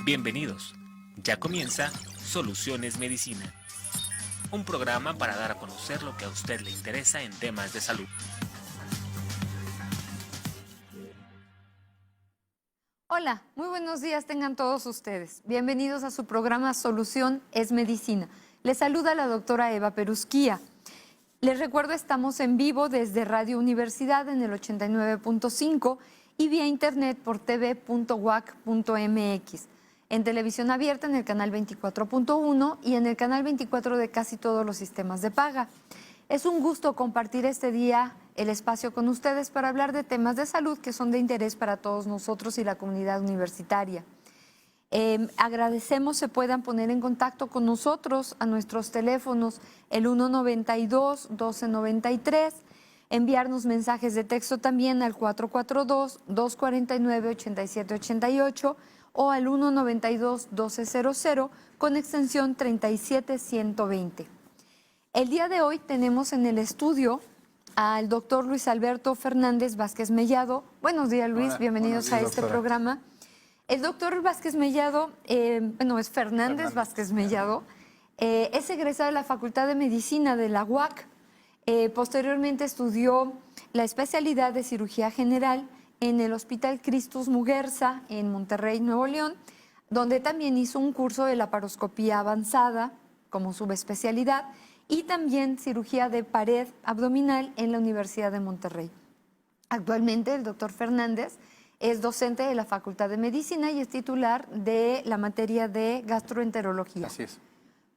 Bienvenidos. Ya comienza Soluciones Medicina, un programa para dar a conocer lo que a usted le interesa en temas de salud. Hola, muy buenos días tengan todos ustedes. Bienvenidos a su programa Solución es Medicina. Les saluda la doctora Eva Perusquía. Les recuerdo, estamos en vivo desde Radio Universidad en el 89.5 y vía internet por tv.uac.mx. En televisión abierta en el canal 24.1 y en el canal 24 de casi todos los sistemas de paga. Es un gusto compartir este día el espacio con ustedes para hablar de temas de salud que son de interés para todos nosotros y la comunidad universitaria. Agradecemos se puedan poner en contacto con nosotros a nuestros teléfonos el 192-1293, enviarnos mensajes de texto también al 442-249-8788 o al 192-1200 con extensión 37120. El día de hoy tenemos en el estudio al doctor Luis Alberto Fernández Vázquez Mellado. Buenos días, Luis. Hola, bienvenidos a este programa. El doctor Vázquez Mellado, es Fernández Vázquez Mellado, es egresado de la Facultad de Medicina de la UAC. Posteriormente estudió la especialidad de cirugía general en el Hospital Christus Muguerza en Monterrey, Nuevo León, donde también hizo un curso de laparoscopía avanzada como subespecialidad y también cirugía de pared abdominal en la Universidad de Monterrey. Actualmente el doctor Fernández es docente de la Facultad de Medicina y es titular de la materia de gastroenterología. Así es.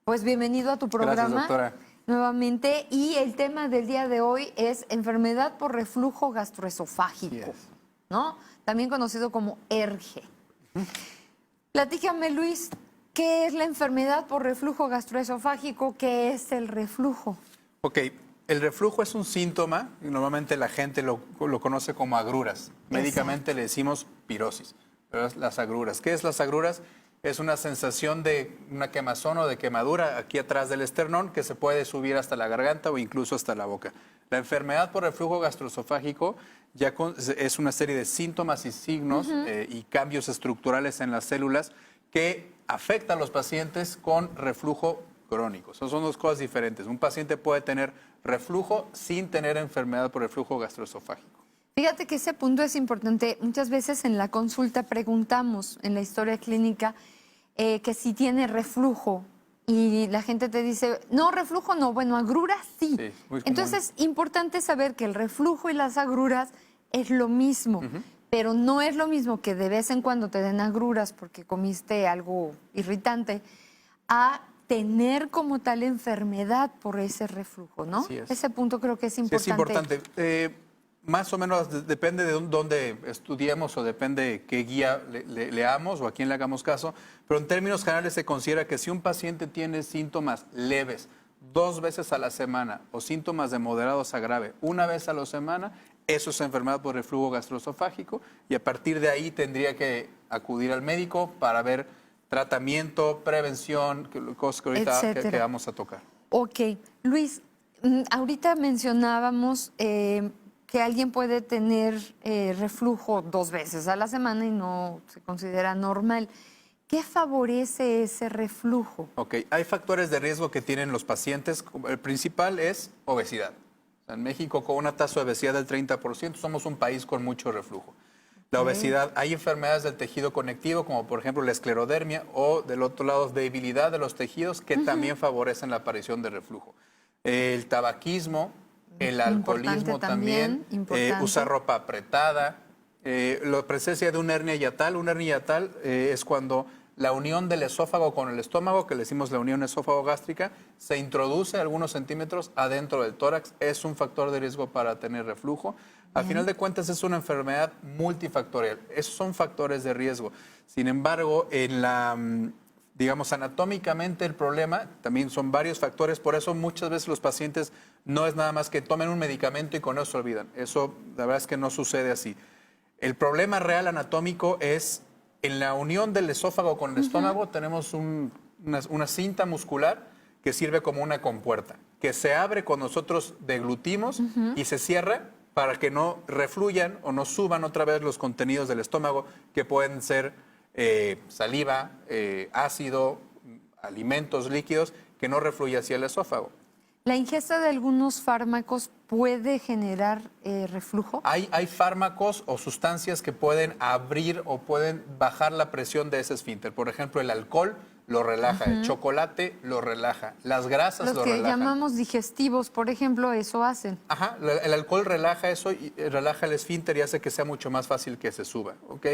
Pues bienvenido a tu programa. Gracias, doctora. Nuevamente, y el tema del día de hoy es enfermedad por reflujo gastroesofágico, ¿no? También conocido como ERGE. Platícame, Luis, ¿qué es la enfermedad por reflujo gastroesofágico? ¿Qué es el reflujo? Ok, el reflujo es un síntoma y normalmente la gente lo conoce como agruras. Médicamente le decimos pirosis, pero es las agruras. ¿Qué es las agruras? Es una sensación de una quemazón o de quemadura aquí atrás del esternón que se puede subir hasta la garganta o incluso hasta la boca. La enfermedad por reflujo gastroesofágico ya es una serie de síntomas y signos y cambios estructurales en las células que afecta a los pacientes con reflujo crónico. Son dos cosas diferentes. Un paciente puede tener reflujo sin tener enfermedad por reflujo gastroesofágico. Fíjate que ese punto es importante. Muchas veces en la consulta preguntamos en la historia clínica que si tiene reflujo y la gente te dice, no, reflujo no, bueno, agruras sí. Entonces es importante saber que el reflujo y las agruras es lo mismo. Pero no es lo mismo que de vez en cuando te den agruras porque comiste algo irritante, a tener como tal enfermedad por ese reflujo, ¿no? Ese punto creo que es importante. Sí, es importante. Más o menos depende de dónde estudiemos o depende qué guía leamos o a quién le hagamos caso, pero en términos generales se considera que si un paciente tiene síntomas leves 2 veces a la semana o síntomas de moderados a grave 1 vez a la semana, eso es enfermedad por reflujo gastroesofágico y a partir de ahí tendría que acudir al médico para ver tratamiento, prevención, cosas que ahorita que vamos a tocar. Ok. Luis, ahorita mencionábamos que alguien puede tener reflujo 2 veces a la semana y no se considera normal. ¿Qué favorece ese reflujo? Ok, hay factores de riesgo que tienen los pacientes. El principal es obesidad. En México, con una tasa de obesidad del 30%, somos un país con mucho reflujo. La obesidad, hay enfermedades del tejido conectivo, como por ejemplo la esclerodermia, o del otro lado, debilidad de los tejidos, que también favorecen la aparición de reflujo. El tabaquismo, el alcoholismo también, usar ropa apretada, la presencia de una hernia hiatal. Una hernia hiatal es cuando la unión del esófago con el estómago, que le decimos la unión esófago-gástrica, se introduce algunos centímetros adentro del tórax. Es un factor de riesgo para tener reflujo. Al final de cuentas es una enfermedad multifactorial. Esos son factores de riesgo. Sin embargo, digamos, anatómicamente el problema también son varios factores. Por eso muchas veces los pacientes no es nada más que tomen un medicamento y con eso se olvidan. Eso la verdad es que no sucede así. El problema real anatómico es en la unión del esófago con el estómago. Tenemos una cinta muscular que sirve como una compuerta, que se abre cuando nosotros deglutimos y se cierra para que no refluyan o no suban otra vez los contenidos del estómago que pueden ser saliva, ácido, alimentos líquidos, que no refluye hacia el esófago. ¿La ingesta de algunos fármacos puede generar reflujo? Hay fármacos o sustancias que pueden abrir o pueden bajar la presión de ese esfínter. Por ejemplo, el alcohol lo relaja, el chocolate lo relaja, las grasas lo relajan. Los que llamamos digestivos, por ejemplo, eso hacen. Ajá, el alcohol relaja eso y relaja el esfínter y hace que sea mucho más fácil que se suba, ¿ok?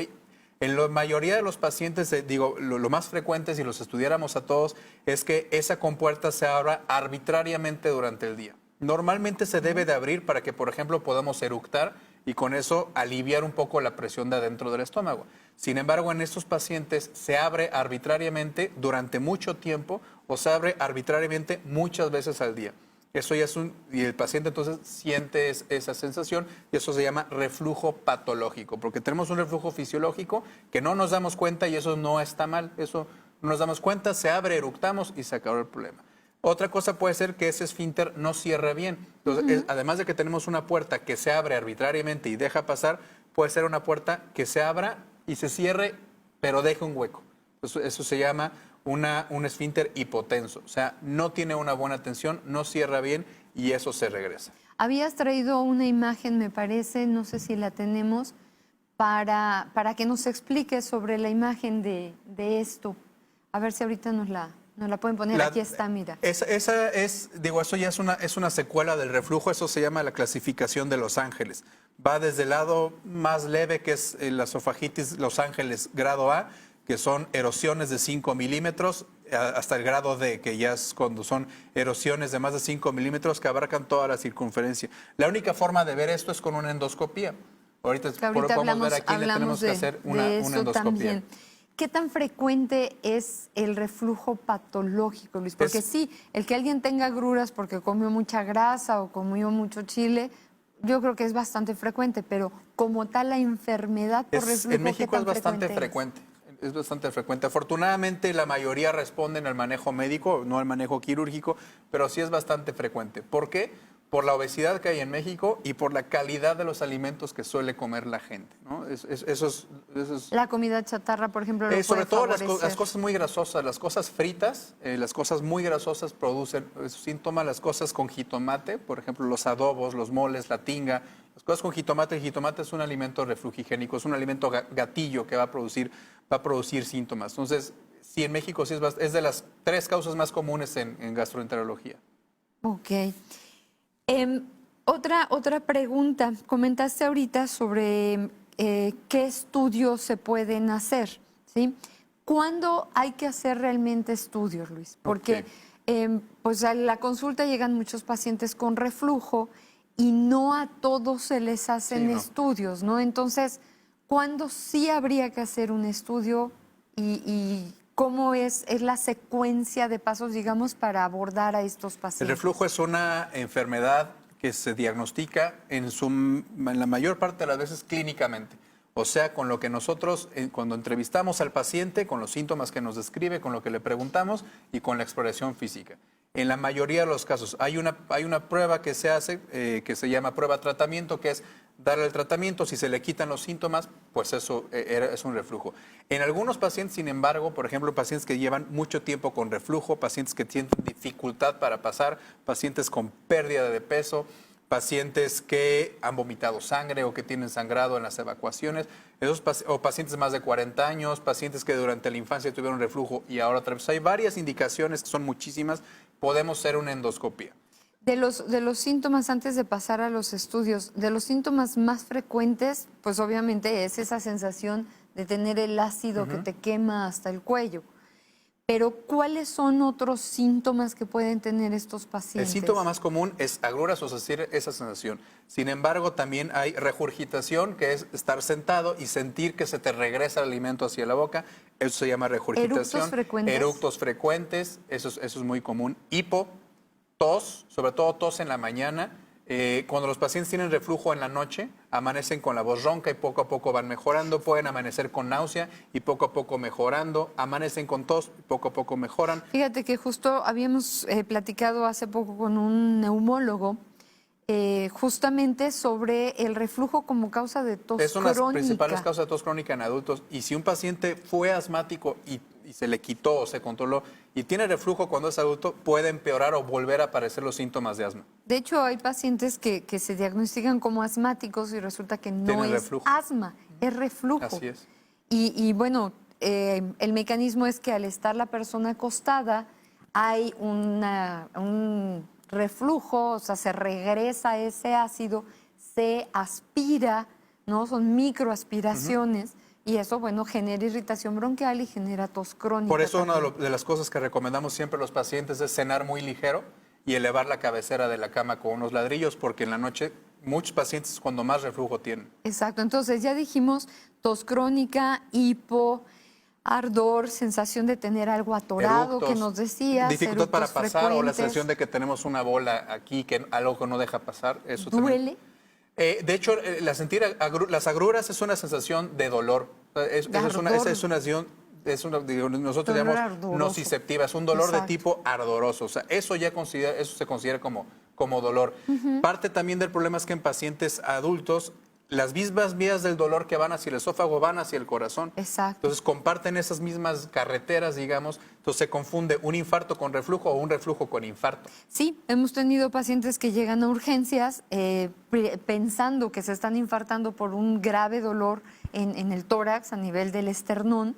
En la mayoría de los pacientes, lo más frecuente, si los estudiáramos a todos, es que esa compuerta se abra arbitrariamente durante el día. Normalmente se debe de abrir para que, por ejemplo, podamos eructar y con eso aliviar un poco la presión de adentro del estómago. Sin embargo, en estos pacientes se abre arbitrariamente durante mucho tiempo o se abre arbitrariamente muchas veces al día. Eso ya es y el paciente entonces siente esa sensación y eso se llama reflujo patológico, porque tenemos un reflujo fisiológico que no nos damos cuenta y eso no está mal, eso no nos damos cuenta, se abre, eructamos y se acabó el problema. Otra cosa puede ser que ese esfínter no cierre bien. Entonces, además de que tenemos una puerta que se abre arbitrariamente y deja pasar, puede ser una puerta que se abra y se cierre, pero deje un hueco. Eso se llama un esfínter hipotenso, o sea, no tiene una buena tensión, no cierra bien y eso se regresa. Habías traído una imagen, me parece, no sé si la tenemos, para que nos explique sobre la imagen de esto. A ver si ahorita nos la pueden poner. Aquí está, mira. Eso ya es una secuela del reflujo, eso se llama la clasificación de Los Ángeles. Va desde el lado más leve, que es la esofagitis Los Ángeles grado A, que son erosiones de 5 milímetros, hasta el grado D, que ya es cuando son erosiones de más de 5 milímetros que abarcan toda la circunferencia. La única forma de ver esto es con una endoscopía. Ahorita podemos ver aquí, le tenemos que hacer una endoscopía. También. ¿Qué tan frecuente es el reflujo patológico, Luis? Porque sí, el que alguien tenga agruras porque comió mucha grasa o comió mucho chile, yo creo que es bastante frecuente, pero como tal la enfermedad por reflujo, en México es bastante frecuente. Es bastante frecuente. Afortunadamente la mayoría responden al manejo médico, no al manejo quirúrgico, pero sí es bastante frecuente. ¿Por qué? Por la obesidad que hay en México y por la calidad de los alimentos que suele comer la gente, ¿no? Eso es la comida chatarra, por ejemplo, lo sobre todo las cosas muy grasosas, las cosas fritas, las cosas muy grasosas producen síntomas, las cosas con jitomate, por ejemplo, los adobos, los moles, la tinga. Las cosas con jitomate, el jitomate es un alimento reflugigénico, es un alimento gatillo que va a producir síntomas. Entonces, sí, en México sí es de las 3 causas más comunes en gastroenterología. Ok. Otra pregunta. Comentaste ahorita sobre qué estudios se pueden hacer, ¿sí? ¿Cuándo hay que hacer realmente estudios, Luis? Porque pues a la consulta llegan muchos pacientes con reflujo y no a todos se les hacen estudios, ¿no? Entonces, ¿cuándo sí habría que hacer un estudio y cómo es la secuencia de pasos, digamos, para abordar a estos pacientes? El reflujo es una enfermedad que se diagnostica en la mayor parte de las veces clínicamente. O sea, con lo que nosotros, cuando entrevistamos al paciente, con los síntomas que nos describe, con lo que le preguntamos y con la exploración física. En la mayoría de los casos hay una prueba que se hace, que se llama prueba tratamiento, que es darle el tratamiento, si se le quitan los síntomas, pues eso es un reflujo. En algunos pacientes, sin embargo, por ejemplo, pacientes que llevan mucho tiempo con reflujo, pacientes que tienen dificultad para pasar, pacientes con pérdida de peso, pacientes que han vomitado sangre o que tienen sangrado en las evacuaciones, o pacientes más de 40 años, pacientes que durante la infancia tuvieron reflujo y ahora otra vez. Hay varias indicaciones, que son muchísimas, podemos hacer una endoscopía. De los síntomas, antes de pasar a los estudios, de los síntomas más frecuentes, pues obviamente es esa sensación de tener el ácido que te quema hasta el cuello. Pero, ¿cuáles son otros síntomas que pueden tener estos pacientes? El síntoma más común es agruras o sentir esa sensación. Sin embargo, también hay regurgitación, que es estar sentado y sentir que se te regresa el alimento hacia la boca. Eso se llama regurgitación. ¿Eructos frecuentes? Eructos frecuentes, eso es muy común. Hipo, tos, sobre todo tos en la mañana. Cuando los pacientes tienen reflujo en la noche, amanecen con la voz ronca y poco a poco van mejorando, pueden amanecer con náusea y poco a poco mejorando, amanecen con tos y poco a poco mejoran. Fíjate que justo habíamos platicado hace poco con un neumólogo justamente sobre el reflujo como causa de tos crónica. Es una de las principales causas de tos crónica en adultos. Y si un paciente fue asmático y se le quitó o se controló y tiene reflujo cuando es adulto, puede empeorar o volver a aparecer los síntomas de asma. De hecho, hay pacientes que se diagnostican como asmáticos y resulta que no Tienen es reflujo. asma, es reflujo. Así es. Y bueno, el mecanismo es que al estar la persona acostada hay un reflujo, o sea, se regresa ese ácido, se aspira, ¿no? Son microaspiraciones y eso, bueno, genera irritación bronquial y genera tos crónica. Por eso también. una de las cosas que recomendamos siempre a los pacientes es cenar muy ligero y elevar la cabecera de la cama con unos ladrillos, porque en la noche muchos pacientes es cuando más reflujo tienen. Exacto, entonces ya dijimos tos crónica, hipo, ardor, sensación de tener algo atorado, Eructos, que nos decías. dificultad para eructos pasar o la frecuentes. sensación de que tenemos una bola aquí, que algo que no deja pasar. Eso ¿Duele? también. De hecho, las agruras es una sensación de dolor. Nosotros Dolor llamamos ardoroso. nociceptiva, es un dolor Exacto. de tipo ardoroso. O sea, eso se considera como dolor. Parte también del problema es que en pacientes adultos, las mismas vías del dolor que van hacia el esófago van hacia el corazón. Exacto. Entonces comparten esas mismas carreteras, digamos. Entonces se confunde un infarto con reflujo o un reflujo con infarto. Sí, hemos tenido pacientes que llegan a urgencias pensando que se están infartando por un grave dolor en el tórax a nivel del esternón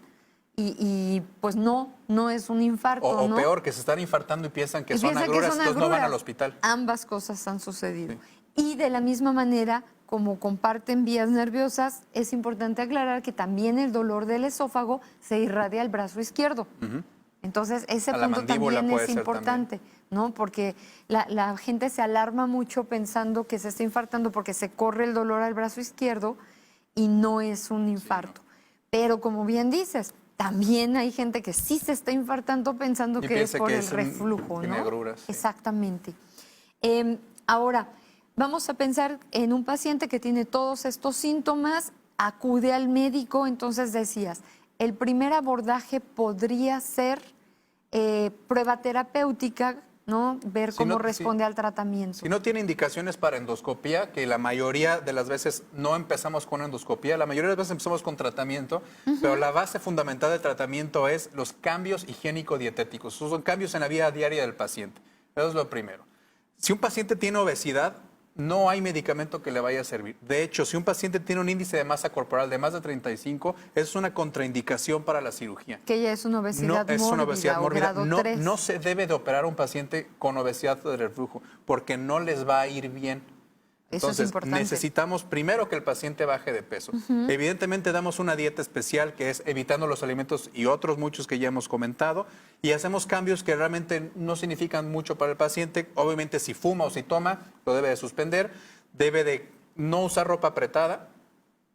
y pues no es un infarto. O ¿no? peor, que se están infartando y piensan que Y son piensan agruras, son entonces no van agruras. al hospital. Ambas cosas han sucedido. Y de la misma manera, como comparten vías nerviosas, es importante aclarar que también el dolor del esófago se irradia al brazo izquierdo. Entonces, ese A la punto mandíbula también puede es ser importante, ¿no? Porque la gente se alarma mucho pensando que se está infartando porque se corre el dolor al brazo izquierdo y no es un infarto. Pero como bien dices, también hay gente que sí se está infartando pensando Y que es piensa por que el es un- reflujo, tiene ¿no? agruras, sí. Exactamente. Ahora, vamos a pensar en un paciente que tiene todos estos síntomas, acude al médico, entonces decías, el primer abordaje podría ser prueba terapéutica, ¿no? Ver Si cómo no- responde al tratamiento. Si no tiene indicaciones para endoscopía, que la mayoría de las veces no empezamos con endoscopía, la mayoría de las veces empezamos con tratamiento, pero la base fundamental del tratamiento es los cambios higiénico-dietéticos. Esos son cambios en la vida diaria del paciente. Eso es lo primero. Si un paciente tiene obesidad, no hay medicamento que le vaya a servir. De hecho, si un paciente tiene un índice de masa corporal de más de 35, es una contraindicación para la cirugía. Que ya es una obesidad No mórbida, es una obesidad o mórbida. grado 3. No se debe de operar a un paciente con obesidad de reflujo porque no les va a ir bien. Eso es Entonces, importante. necesitamos primero que el paciente baje de peso. Evidentemente damos una dieta especial que es evitando los alimentos y otros muchos que ya hemos comentado y hacemos cambios que realmente no significan mucho para el paciente. Obviamente si fuma o si toma, lo debe de suspender, debe de no usar ropa apretada,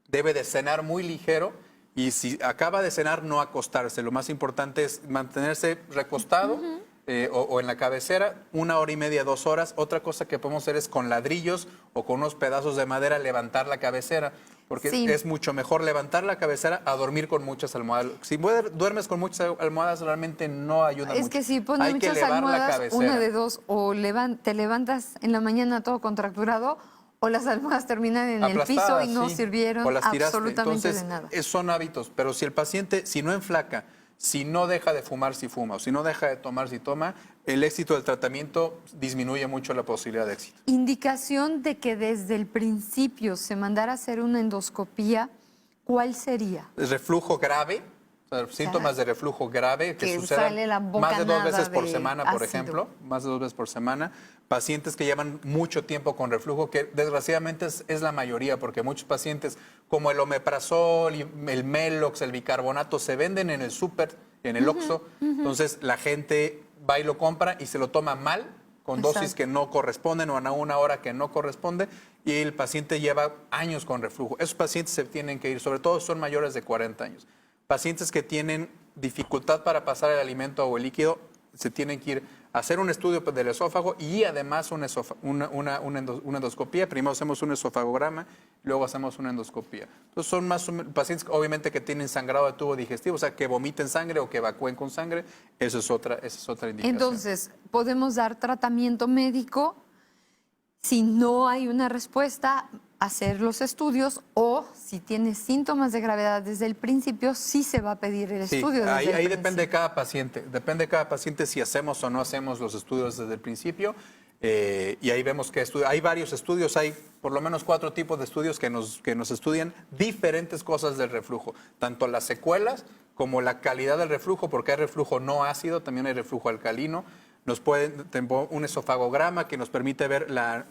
debe de cenar muy ligero y si acaba de cenar no acostarse. Lo más importante es mantenerse recostado o en la cabecera 1 hora y media, 2 horas. Otra cosa que podemos hacer es con ladrillos o con unos pedazos de madera levantar la cabecera, porque Sí. es mucho mejor levantar la cabecera a dormir con muchas almohadas. Si duermes con muchas almohadas realmente no ayuda mucho. Es que si pones Hay que muchas elevar la almohadas, cabecera. una de dos, o te levantas en la mañana todo contracturado, o las almohadas terminan en el piso Aplastadas, y no sí, sirvieron o las tiraste. absolutamente Entonces, de nada. son hábitos, pero si el paciente, si no enflaca, si no deja de fumar, si fuma, o si no deja de tomar, si toma, el éxito del tratamiento disminuye mucho la posibilidad de éxito. Indicación de que desde el principio se mandara a hacer una endoscopía, ¿cuál sería? Reflujo grave, o sea, síntomas de reflujo grave que que sucedan sale la más de 2 veces bocanada por de semana, por ácido. ejemplo, más de 2 veces por semana. Pacientes que llevan mucho tiempo con reflujo, que desgraciadamente es la mayoría, porque muchos pacientes como el omeprazol, el Melox, el bicarbonato, se venden en el súper, en el Oxxo. Entonces la gente va y lo compra y se lo toma mal, con dosis Exacto. que no corresponden o a una hora que no corresponde, y el paciente lleva años con reflujo. Esos pacientes se tienen que ir, sobre todo son mayores de 40 años. Pacientes que tienen dificultad para pasar el alimento o el líquido, se tienen que ir a hacer un estudio del esófago y además una endoscopía. Primero hacemos un esofagograma, luego hacemos una endoscopía. Entonces son más pacientes obviamente que tienen sangrado de tubo digestivo, o sea, que vomiten sangre o que evacúen con sangre. Esa es otra indicación. Entonces, podemos dar tratamiento médico Si no hay una respuesta, hacer los estudios, o si tiene síntomas de gravedad desde el principio, sí se va a pedir el Sí, estudio. Desde ahí el depende de cada paciente. Depende de cada paciente si hacemos o no hacemos los estudios desde el principio. Y ahí vemos que hay varios estudios, hay por lo menos 4 tipos de estudios que nos estudian diferentes cosas del reflujo, tanto las secuelas como la calidad del reflujo, porque hay reflujo no ácido, también hay reflujo alcalino. Tenemos un esofagograma que nos permite ver la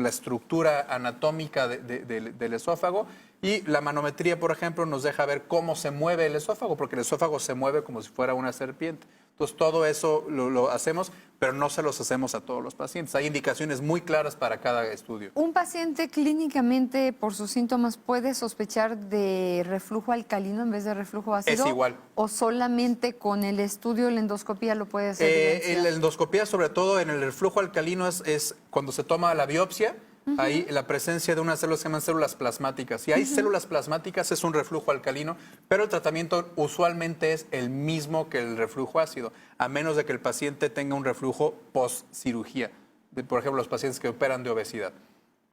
estructura anatómica del esófago, y la manometría, por ejemplo, nos deja ver cómo se mueve el esófago, porque el esófago se mueve como si fuera una serpiente. Entonces, todo eso lo hacemos, pero no se los hacemos a todos los pacientes. Hay indicaciones muy claras para cada estudio. ¿Un paciente clínicamente, por sus síntomas, puede sospechar de reflujo alcalino en vez de reflujo ácido? Es igual. ¿O solamente con el estudio, la endoscopía, lo puede hacer? La endoscopía, sobre todo en el reflujo alcalino, es cuando se toma la biopsia. Ahí la presencia de unas células se llaman células plasmáticas. Si hay células plasmáticas, es un reflujo alcalino, pero el tratamiento usualmente es el mismo que el reflujo ácido, a menos de que el paciente tenga un reflujo post-cirugía. Por ejemplo, los pacientes que operan de obesidad.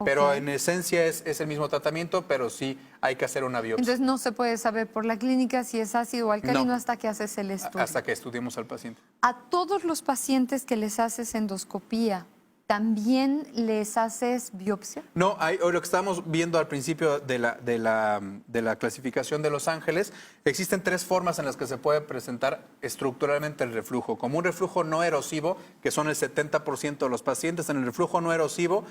Pero en esencia es el mismo tratamiento, pero sí hay que hacer una biopsia. Entonces no se puede saber por la clínica si es ácido o alcalino, No. hasta que haces el estudio. Hasta que estudiemos al paciente. A todos los pacientes que les haces endoscopía, ¿también les haces biopsia? No, lo que estábamos viendo al principio de la clasificación de Los Ángeles, existen 3 formas en las que se puede presentar estructuralmente el reflujo. Como un reflujo no erosivo, que son el 70% de los pacientes. En el reflujo no erosivo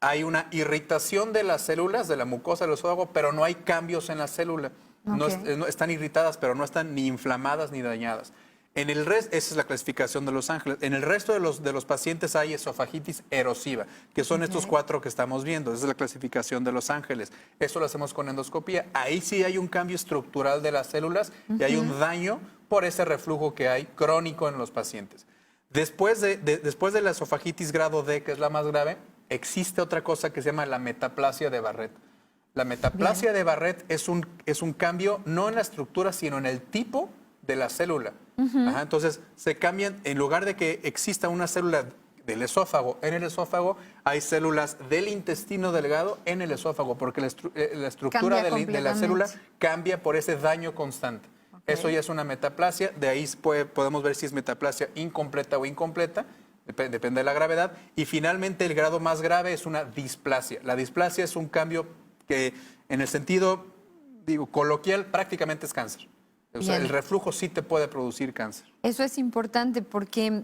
hay una irritación de las células, de la mucosa del esófago, pero no hay cambios en la célula. No están irritadas, pero no están ni inflamadas ni dañadas. Esa es la clasificación de Los Ángeles. En el resto de los pacientes hay esofagitis erosiva, que son estos 4 que estamos viendo. Esa es la clasificación de Los Ángeles. Eso lo hacemos con endoscopía. Ahí sí hay un cambio estructural de las células y hay un daño por ese reflujo que hay crónico en los pacientes. Después de la esofagitis grado D, que es la más grave, existe otra cosa que se llama la metaplasia de Barrett. La metaplasia de Barrett es un cambio no en la estructura, sino en el tipo de la célula. Entonces, se cambian, en lugar de que exista una célula del esófago en el esófago, hay células del intestino delgado en el esófago, porque la estructura de la célula cambia por ese daño constante. Eso ya es una metaplasia, de ahí podemos ver si es metaplasia incompleta o incompleta, depende de la gravedad. Y finalmente, el grado más grave es una displasia. La displasia es un cambio que, en el sentido coloquial, prácticamente es cáncer. O sea, el reflujo sí te puede producir cáncer. Eso es importante porque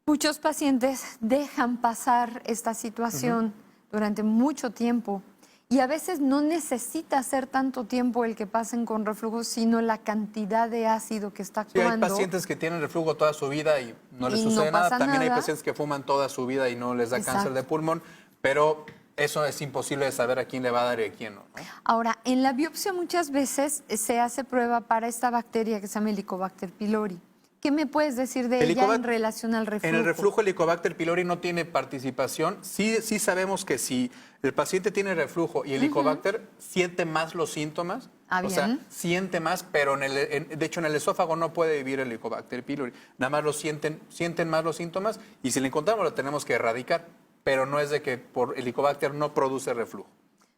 muchos pacientes dejan pasar esta situación durante mucho tiempo, y a veces no necesita ser tanto tiempo el que pasen con reflujo, sino la cantidad de ácido que está actuando. Sí, hay pacientes que tienen reflujo toda su vida y no les sucede nada. También hay pacientes que fuman toda su vida y no les da cáncer de pulmón, pero eso es imposible de saber a quién le va a dar y a quién no. Ahora, en la biopsia muchas veces se hace prueba para esta bacteria que se llama Helicobacter pylori. ¿Qué me puedes decir de ella en relación al reflujo? En el reflujo, Helicobacter pylori no tiene participación. Sí sabemos que si el paciente tiene reflujo y Helicobacter siente más los síntomas, o sea, siente más, pero de hecho en el esófago no puede vivir el Helicobacter pylori. Nada más sienten más los síntomas, y si le encontramos lo tenemos que erradicar. Pero no es de que por Helicobacter no produce reflujo.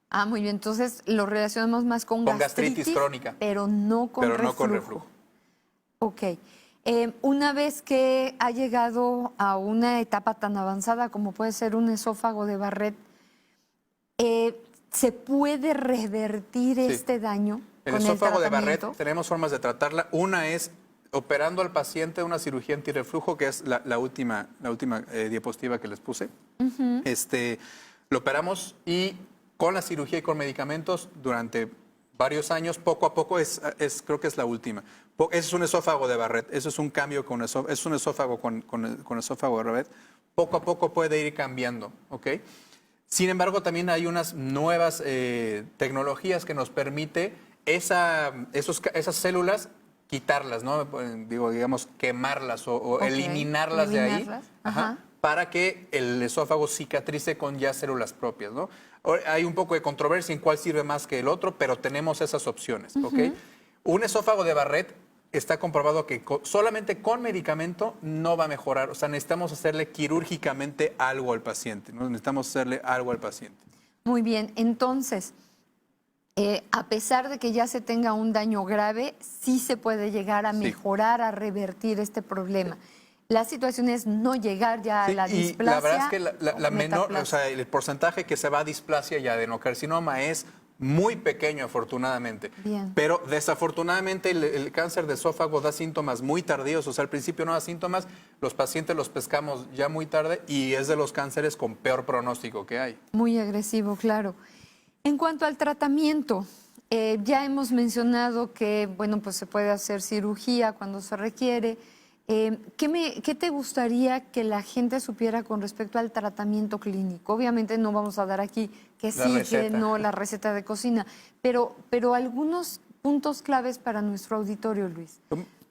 Ah, muy bien. Entonces lo relacionamos más con gastritis crónica. Pero no con reflujo. Ok. Una vez que ha llegado a una etapa tan avanzada como puede ser un esófago de Barrett, ¿se puede revertir este daño con el esófago de tratamiento? Barrett tenemos formas de tratarla. Una es operando al paciente una cirugía antirreflujo, que es la última diapositiva que les puse. Lo operamos y con la cirugía y con medicamentos durante varios años, poco a poco, creo que es la última. Ese es un esófago de Barrett, eso es un cambio es un esófago con esófago de Barrett. Poco a poco puede ir cambiando, ¿ok? Sin embargo, también hay unas nuevas tecnologías que nos permite esas células quitarlas, ¿no? Digamos, quemarlas o eliminarlas de ahí, para que el esófago cicatrice con ya células propias, ¿no? Hay un poco de controversia en cuál sirve más que el otro, pero tenemos esas opciones, ¿ok? Un esófago de Barrett está comprobado que solamente con medicamento no va a mejorar. O sea, necesitamos hacerle quirúrgicamente algo al paciente, ¿no? Necesitamos hacerle algo al paciente. Muy bien, entonces, a pesar de que ya se tenga un daño grave, sí se puede llegar a mejorar, a revertir este problema. La situación es no llegar ya a la displasia. Y la verdad es que la menor, o sea, el porcentaje que se va a displasia y adenocarcinoma es muy pequeño, afortunadamente. Bien. Pero desafortunadamente el cáncer de esófago da síntomas muy tardíos. O sea, al principio no da síntomas, los pacientes los pescamos ya muy tarde y es de los cánceres con peor pronóstico que hay. Muy agresivo, claro. En cuanto al tratamiento, ya hemos mencionado que, bueno, pues se puede hacer cirugía cuando se requiere. ¿Qué te gustaría que la gente supiera con respecto al tratamiento clínico? Obviamente no vamos a dar aquí que sí, que no, la receta de cocina, pero algunos puntos claves para nuestro auditorio, Luis.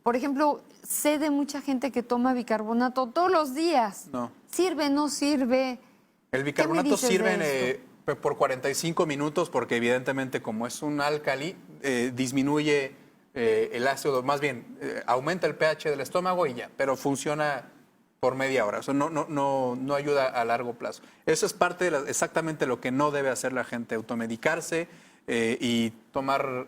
Por ejemplo, sé de mucha gente que toma bicarbonato todos los días. No. ¿Sirve, no sirve? El bicarbonato sirve por 45 minutos porque evidentemente como es un álcali, disminuye el ácido, más bien aumenta el pH del estómago y ya, pero funciona por media hora, o sea, no ayuda a largo plazo. Eso es parte de exactamente lo que no debe hacer la gente, automedicarse y tomar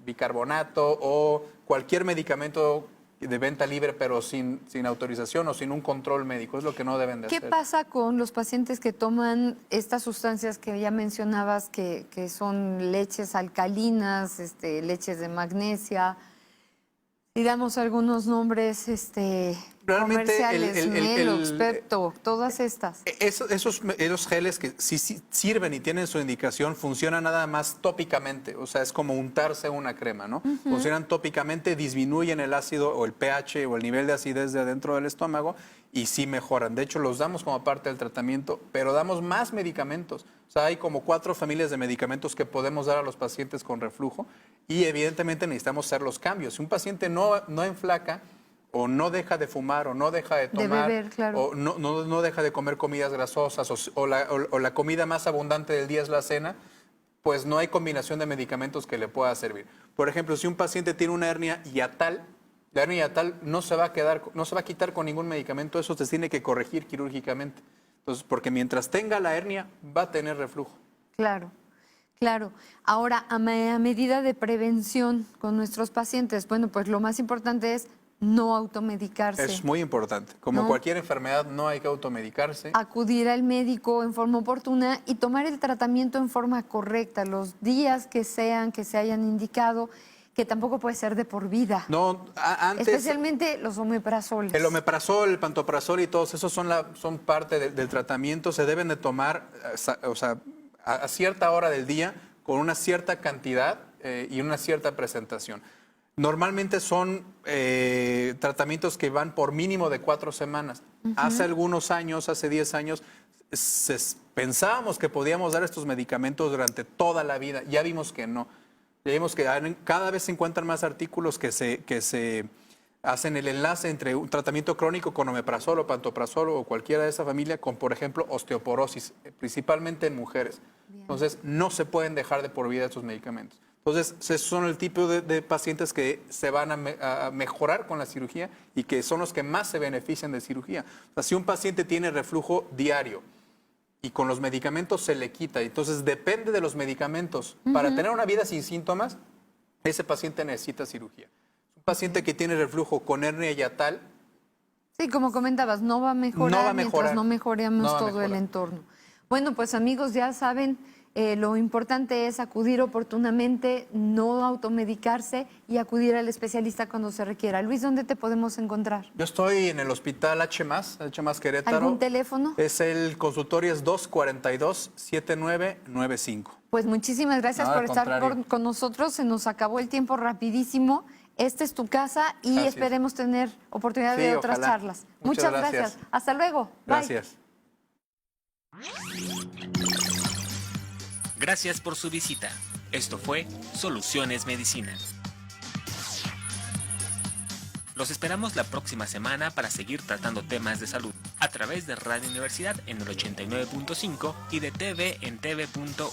bicarbonato o cualquier medicamento de venta libre, pero sin autorización o sin un control médico. Es lo que no deben de hacer. ¿Qué pasa con los pacientes que toman estas sustancias que ya mencionabas, que son leches alcalinas, leches de magnesia? Digamos algunos nombres comerciales, Melox, Pepto, todas estas. Esos geles que sí sirven y tienen su indicación, funcionan nada más tópicamente, o sea, es como untarse una crema, ¿no? Funcionan tópicamente, disminuyen el ácido o el pH o el nivel de acidez de adentro del estómago y sí mejoran. De hecho, los damos como parte del tratamiento, pero damos más medicamentos. O sea, hay como 4 familias de medicamentos que podemos dar a los pacientes con reflujo y evidentemente necesitamos hacer los cambios. Si un paciente no enflaca, o no deja de fumar, o no deja de tomar, de beber, claro, o no deja de comer comidas grasosas, o la comida más abundante del día es la cena, pues no hay combinación de medicamentos que le pueda servir. Por ejemplo, si un paciente tiene una hernia hiatal, la hernia hiatal no se va a quitar con ningún medicamento, eso se tiene que corregir quirúrgicamente. Entonces, porque mientras tenga la hernia, va a tener reflujo. Claro. Claro. Ahora, a medida de prevención con nuestros pacientes, bueno, pues lo más importante es no automedicarse. Es muy importante. Como cualquier enfermedad, no hay que automedicarse. Acudir al médico en forma oportuna y tomar el tratamiento en forma correcta, los días que se hayan indicado, que tampoco puede ser de por vida. No, antes... Especialmente los omeprazoles. El omeprazol, el pantoprazol y todos esos son parte del tratamiento. Se deben de tomar, o sea, a cierta hora del día, con una cierta cantidad y una cierta presentación. Normalmente son tratamientos que van por mínimo de 4 semanas. Hace algunos años, hace 10 años, pensábamos que podíamos dar estos medicamentos durante toda la vida. Ya vimos que no. Ya vimos que cada vez se encuentran más artículos que se hacen el enlace entre un tratamiento crónico con omeprazol o pantoprazol o cualquiera de esa familia con, por ejemplo, osteoporosis, principalmente en mujeres. Bien. Entonces, no se pueden dejar de por vida estos medicamentos. Entonces, esos son el tipo de pacientes que se van a mejorar con la cirugía y que son los que más se benefician de cirugía. O sea, si un paciente tiene reflujo diario y con los medicamentos se le quita, entonces depende de los medicamentos. Para tener una vida sin síntomas, ese paciente necesita cirugía. Un paciente que tiene reflujo con hernia hiatal... Sí, como comentabas, no va a mejorar, mientras no mejoremos todo el entorno. Bueno, pues amigos, ya saben... lo importante es acudir oportunamente, no automedicarse y acudir al especialista cuando se requiera. Luis, ¿dónde te podemos encontrar? Yo estoy en el hospital H+, Querétaro. ¿Algún teléfono? El consultorio es 242-7995. Pues muchísimas gracias por estar con nosotros. Se nos acabó el tiempo rapidísimo. Esta es tu casa y esperemos tener oportunidad de otras charlas. Muchas gracias. Hasta luego. Gracias. Bye. Gracias por su visita. Esto fue Soluciones Medicina. Los esperamos la próxima semana para seguir tratando temas de salud a través de Radio Universidad en el 89.5 y de TV en tv.uacu.mx.